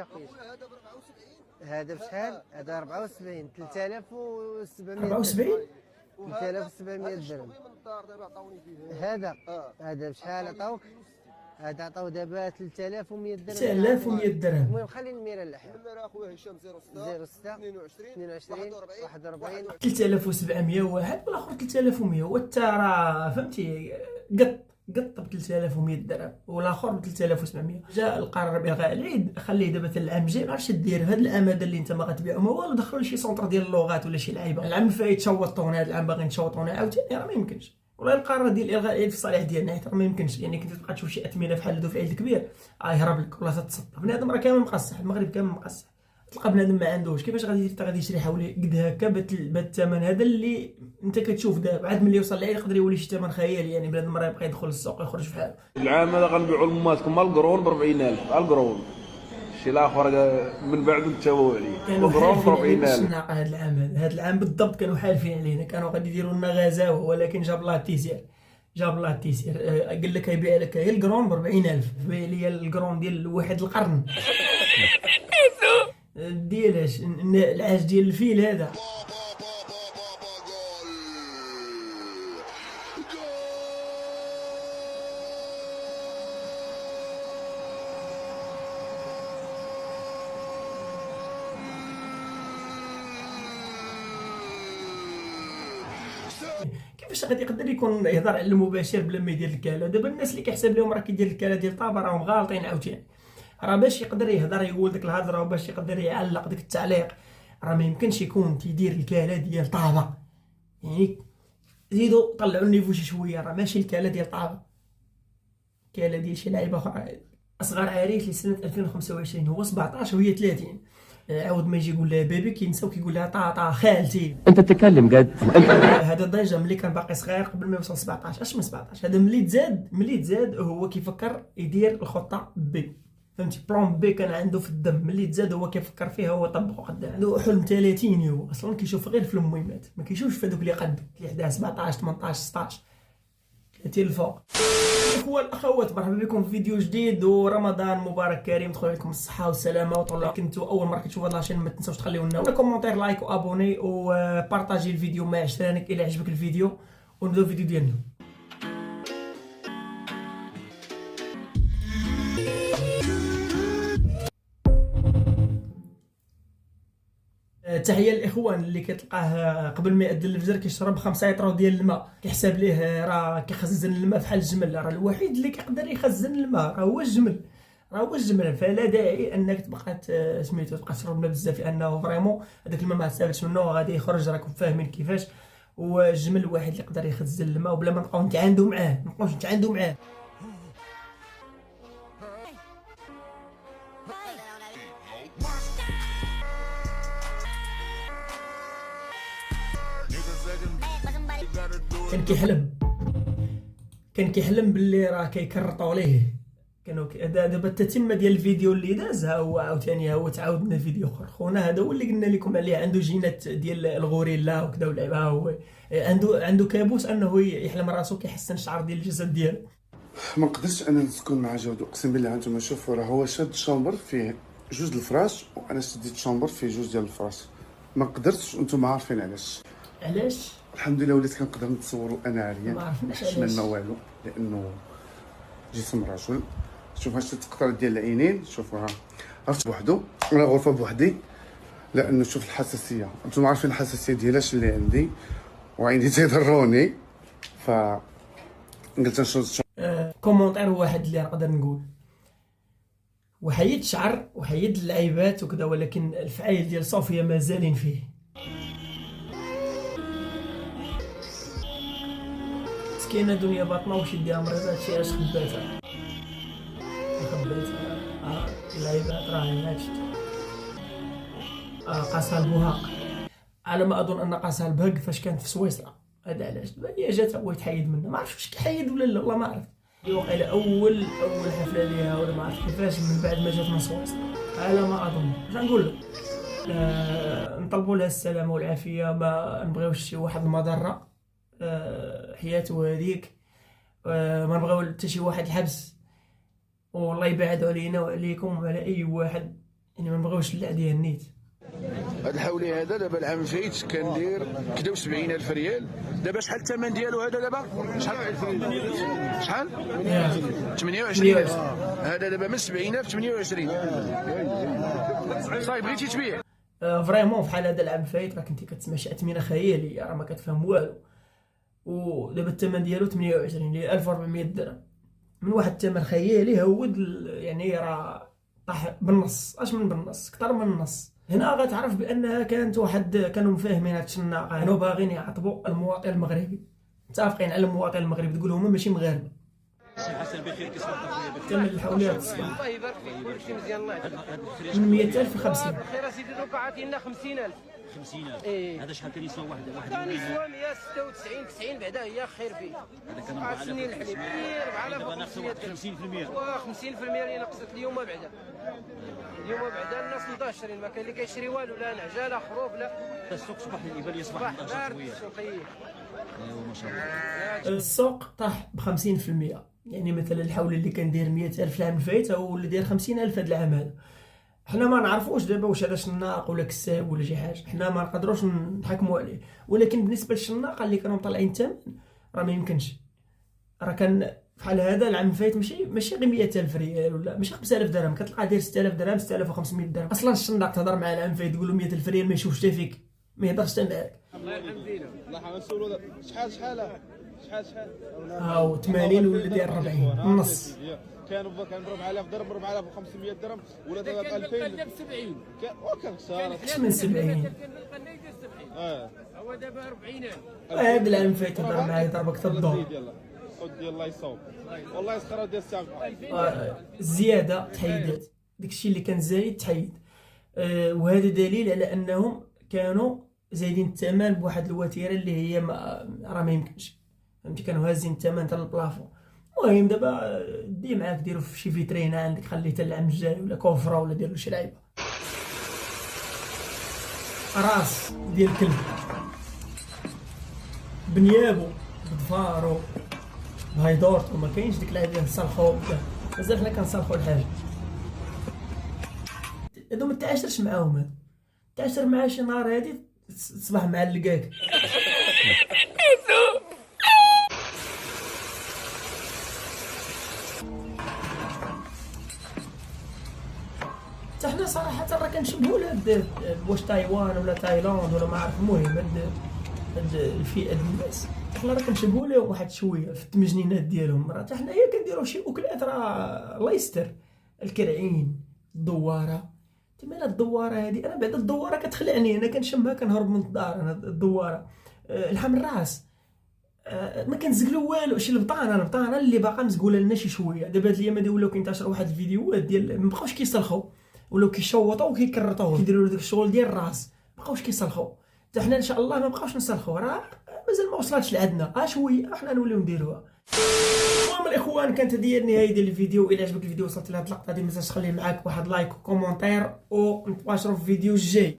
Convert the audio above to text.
اخويا هذا ب 74. هذا بشحال؟ هذا 74 3700 74 3700 درهم. هذا بشحال عطاوك؟ هذا عطاو دابا 3100 درهم. 3100 درهم. المهم خلي الميره الاحياء. الميره اخويا هشام 06 22 41 3701 والاخر 3100 وانت راه فهمتي قط ب 3100 درهم والاخر ب 3700. جاء القرار بالغاء العيد، خليه دابا حتى العام الجاي ما عرفتش دير هاد العام هذا اللي انت ما غتبيعو ما والو. دخلوا لشي سونطر ديال اللغات ولا شي لعيبه. العام الفايت شوطونا، هاد العام باغيين نشوطونا عاوتاني، راه ما يمكنش. والله القرار ديال الغاء العيد في الصالح ديالنا حيت راه ما يمكنش. يعني كنت تبقى تشوف شي اثمنه بحال هادو في العيد الكبير يهرب لك ولا تتسطى. بنادم راه كامل مقصح، المغرب كامل مقصح. تلقى بنادم ما عندوش، كيفاش غادي يشري حوالي قد هكا بالثمن هذا اللي انت كتشوف دابا؟ عاد ملي يوصل العيد يقدر يولي شي ثمن خيالي. يعني بنادم راه يبقى يدخل للسوق يخرج في حاله. العام هذا غنبيعوا لماتكم القرون ب 40000 القرون. الشيء الاخر من بعد نتابعوا عليه. القرون ب 40000. هذا العام بالضبط كانوا حالفين علينا، كانوا غادي يديروا لنا غزاوه، ولكن جاب الله التيسير. قال لك يبيع لك هي القرون ب 40000. بيع لي القرون ديال واحد القرن ديالاش العاج ديال الفيل هذا. كيفاش غادي يقدر يكون يهضر على المباشر بلا ما يدير الكاله؟ دابا الناس اللي كيحسب لهم راه كيدير الكاله ديال طابا راهم غالطين عاوتاني. راه باش يقدر يهضر يقول ديك الهضره وباش يقدر يعلق ديك التعليق راه ما يمكنش يكون تيدير الكاله ديال طابا. يعني زيدوا طلعوا النيفو شي شويه، راه ماشي الكاله ديال طابا، الكاله ديال شي لعيبه اخرى. اصغر عريس لسنه 2025 هو 17 وهي 30. عاود ما يجي يقول لها بيبي كينسى وكيقول لها طاطا خالتي. انت تتكلم جد. هذا ديجا ملي كان باقي صغير قبل ما يوصل 17. اش من 17؟ هذا ملي تزاد هو كيفكر يدير الخطه بي، فهمتي؟ بلان بي كان عنده في الدم. ملي تزاد هو كيفكر فيها، هو طبقه قدام. عنده حلم 30. هو اصلا كيشوف غير في المهمات، ما كيشوفش في هذوك اللي قد اللي حداه 17 18 16 30 الفوق. الاخوه الاخوات، مرحبا بكم في فيديو جديد ورمضان مبارك كريم. تدخلوا عليكم الصحه والسلامه. وطلعوا كنتوا اول مره كتشوفوا هاد لاشين ما تنساوش تخليو لنا كومونتير لايك وابوني وبارطاجي الفيديو مع عشرانك الى عجبك الفيديو. ونبداو الفيديو ديالنا. تحيه للاخوان اللي كتلقاه قبل ما يأذن الفجر كيشرب 5 لتر ديال الماء، كيحسب ليه راه كيخزن الماء بحال الجمل. راه الوحيد اللي كيقدر يخزن الماء راه هو الجمل. فلا داعي انك تبقى سميتو تبقى تشرب الماء بزاف، لانه فريمون هذاك الماء ما تستافدش منه وغادي يخرج. راكم فاهمين كيفاش. والجمل الواحد اللي يقدر يخزن الماء وبلا ما نبقاو نتعاندوا معاه. كان كيحلم باللي راه كيكرطوا ليه. كانوا دابا التتمه ديال الفيديو اللي دازها هو عاوتاني هو تعاود لنا فيديو اخر. خونا هذا هو اللي قلنا لكم عليه، عنده جينات ديال الغوريلا وكذا ولعبها. هو عنده كابوس انه يحلم راسو كيحسن الشعر ديال الجسد ديالو. ما نقدرش انا نسكن مع جودو، اقسم بالله. انتم شوفوا راه هو شاد شومبر فيه جوج الفراش وانا شديت شومبر فيه جوج ديال الفراش. ما قدرتش. انتم عارفين علاش؟ الحمد لله وليت كنقدر نتصور انا عريان ما والو، لانه جسم رجل. شوف هاد التقطره ديال العينين، شوفوها عرفت بوحدو. انا غرفه بوحدي لانه شوف الحساسيه. انتم عارفين الحساسيه ديالاش اللي عندي وعيني تيضروني، ف قلت نشوف كومونتير واحد اللي نقدر نقول وحيد شعر وحيد اللعيبات وكذا، ولكن الفعايل ديال صوفيا مازالين فيه. مسكينه دنيا باطنه واش يديها مريضه. هادشي علاش خباتها اللعيبات راه هادشي. قاسها البهاق على ما اظن ان قاسها البهق فاش كانت في سويسرا. هذا علاش دابا هي جات هو يتحيد منها. ما عرفتش واش كيحيد ولا لا، والله ما عرفت. وقيله اول حفله ليها ولا ما عرفت كيفاش من بعد ما جات من سويسرا على ما اظن. واش نقول لك؟ نطلبوا لها السلامه والعافيه، ما نبغيوش شي واحد المضره حياته هذيك. ما نبغيو حتى شي واحد الحبس، والله يبعد علينا وعليكم وعلى اي واحد يعني ما بغاوش العاديه النيت. هاد الحولي هذا دابا العام الفايت كندير كدا 70,000 ريال. دابا شحال الثمن ديالو هذا دابا؟ شحال 28,000. هذا دابا من 70,000 28. صايب بغيتي تبيع فريمون بحال هذا العام الفايت راه كنتي كتسمع شي اثمنه خياليه راه ما كتفهم والو، ودابا الثمن ديالو 28 اللي 1400 درهم من واحد الثمن خيالي هود يعني راه طاح بالنص، اش من بالنص، اكثر من النص. هنا غتعرف بانها كانت واحد كانوا مفاهمين هاد الشناقه، كانوا باغيين يعاقبوا المواطن المغربي، متفقين على المواطن المغربي، تقول هما ماشي مغاربه. سي حسن بخير كيصبح كمل الحوليات الصباح الله يبارك فيك كلشي مزيان الله يحفظك. من 100,000 ل 50. بخير اسيدي دوكا عاطينا 50,000. 50,000 إيه. هذا شحال كان يسوى واحد كان يسوى 196 90 بعدا هي خير فيه. هذا كان 4 سنين الحليب 4500 درهم. 50%. و 50% اللي نقصت اليوم بعدا. اليوم بعدا الناس مضاشرين ما كاين اللي كيشري والو، لا نعجه لا خروف لا. السوق صباح الإبل يصبح صباح 11 بارد شويه. سوقيه. ايوا ما شاء الله. السوق طاح ب 50%، يعني مثلا الحول اللي كان داير 100,000 العام الفايت هو اللي داير 50,000 هذا العام هذا. حنا ما نعرفوش دابا واش هذا شناق ولا كساب ولا شي حاجه، حنا ما نقدروش نحكموا عليه، ولكن بالنسبه للشناقه اللي كانوا مطلعين الثمن راه ما يمكنش. راه كان بحال هذا العام الفايت ماشي غير 100,000 ريال ولا ماشي 5,000 درهم، كتلقى داير 6,000 درهم 6,500 درهم. اصلا الشناق تهضر مع العام الفايت تقول له 100,000 ريال ما يشوفش حتى فيك، ما يهضرش حتى معاك. الله يرحم دينا. الله يرحمه نسولو شحال هاو 80 ولا داير 40 النص. كان 4,000 درهم 4,500 درهم ولا دابا 2000 70 وكان خساره. اش من 70 هو دابا 40,000. هذا العام الفايت هضر معايا ضربك في الدور. خدي الله يصوب والله يسخر ديال الساعه. الزياده تحيدات، داكشي اللي كان زايد تحيد. وهذا دليل على انهم كانوا زايدين الثمن بواحد الوتيره اللي هي راه ما يمكنش، فهمتي، كانوا هازين الثمن حتى للبلافون. المهم دابا دي معاك ديرو في شي فيترينا عندك خليه حتى العام الجاي ولا كوفره ولا دير له شي لعيبه. راس ديال الكلب بنيابو بضفارو بهيدورتو، ما كاينش ديك اللعيبه نصلخو بزاف، حنا كنصلخو الحاجه. هادو ما تعاشرش معاهم، هادو تعاشر معاه شي نهار هادي تصبح مع اللقاك. حتى حنا صراحه راه كنشبهوا لهاد واش تايوان ولا تايلاند ولا ما عرف، المهم هاد الفئه ديال الناس حنا راه كنشبهوا لهم واحد شويه في التمجنينات ديالهم. راه حتى حنايا كنديروا شي اكلات راه الله يستر، الكرعين، الدواره. تما الدواره هذه انا بعد الدواره كتخلعني، انا كنشمها كنهرب من الدار. انا الدواره الحم الراس ما كنزقلو والو. شي البطانه اللي باقا مزقوله لنا شي شويه. دابا هاد الايام هادي ولاو كينتشروا واحد الفيديوهات ديال مابقاوش كيصلخوا، ولاو كيشوطوا وكيكرطوا كيديروا داك الشغل ديال الراس، مابقاوش كيصلخوا. حتى حنا ان شاء الله ما بقاوش نصلخوا، راه مازال ما وصلتش لعندنا، شويه حنا نوليو نديروها. المهم الاخوان كانت هذه النهايه ديال الفيديو. الى عجبك الفيديو وصلت لهاد اللقطه هذه ما تنساش تخلي معاك واحد لايك وكومونتير، ونتواصلوا في الفيديو الجاي.